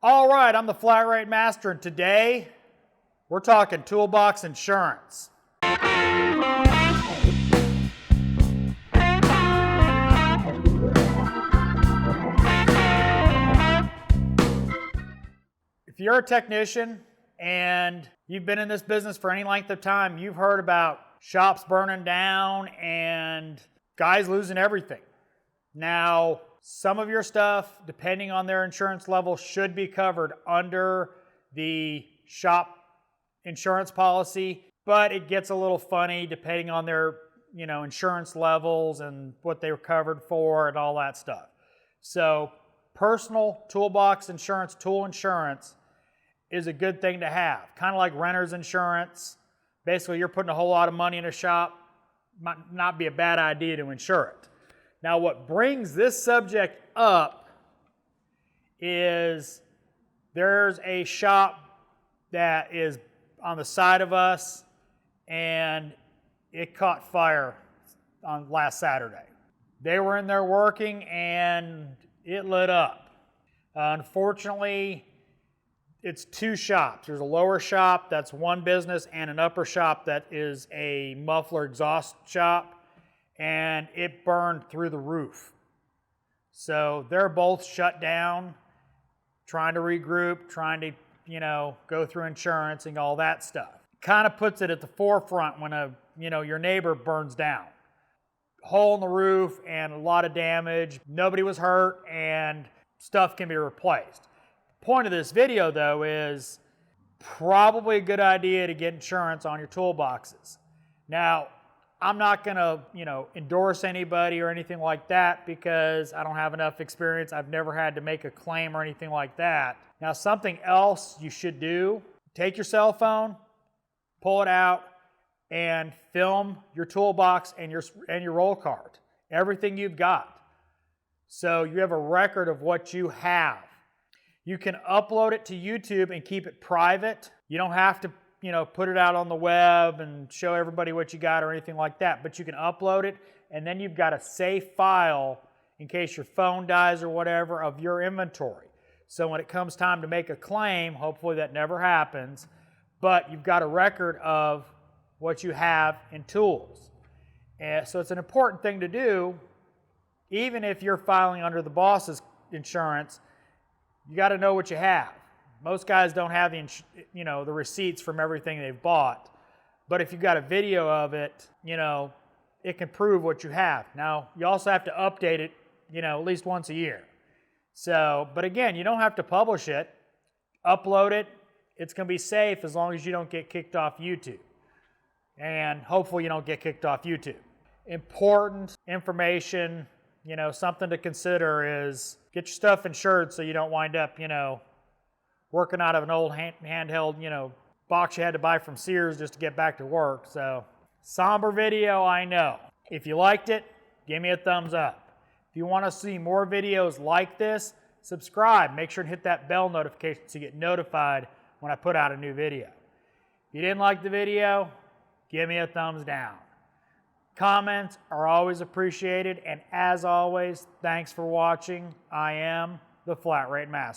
All right, I'm the Flat Rate Master, and today we're talking toolbox insurance. If you're a technician and you've been in this business for any length of time, you've heard about shops burning down and guys losing everything. Now, some of your stuff, depending on their insurance level, should be covered under the shop insurance policy, but it gets a little funny depending on their, insurance levels and what they were covered for and all that stuff. So, personal toolbox insurance, tool insurance, is a good thing to have. Kind of like renter's insurance. Basically, you're putting a whole lot of money in a shop, might not be a bad idea to insure it. Now, what brings this subject up is there's a shop that is on the side of us, and it caught fire on last Saturday. They were in there working, and it lit up. Unfortunately, it's two shops. There's a lower shop that's one business and an upper shop that is a muffler exhaust shop, and it burned through the roof. So they're both shut down, trying to regroup, trying to, go through insurance and all that stuff. Kind of puts it at the forefront when your neighbor burns down. Hole in the roof and a lot of damage. Nobody was hurt and stuff can be replaced. The point of this video, though, is probably a good idea to get insurance on your toolboxes. Now, I'm not going to, endorse anybody or anything like that because I don't have enough experience. I've never had to make a claim or anything like that. Now, something else you should do, take your cell phone, pull it out, and film your toolbox and your roll cart, everything you've got. So you have a record of what you have. You can upload it to YouTube and keep it private. You don't have to put it out on the web and show everybody what you got or anything like that. But you can upload it, and then you've got a safe file in case your phone dies or whatever of your inventory. So when it comes time to make a claim, hopefully that never happens, but you've got a record of what you have in tools. And so it's an important thing to do, even if you're filing under the boss's insurance. You got to know what you have. Most guys don't have the receipts from everything they've bought. But if you've got a video of it, it can prove what you have. Now, you also have to update it, at least once a year. So, but again, you don't have to publish it. Upload it. It's going to be safe as long as you don't get kicked off YouTube. And hopefully you don't get kicked off YouTube. Important information, something to consider is get your stuff insured so you don't wind up, working out of an old handheld, box you had to buy from Sears just to get back to work. So, somber video, I know. If you liked it, give me a thumbs up. If you want to see more videos like this, subscribe. Make sure to hit that bell notification so you get notified when I put out a new video. If you didn't like the video, give me a thumbs down. Comments are always appreciated, and as always, thanks for watching. I am the Flat Rate Master.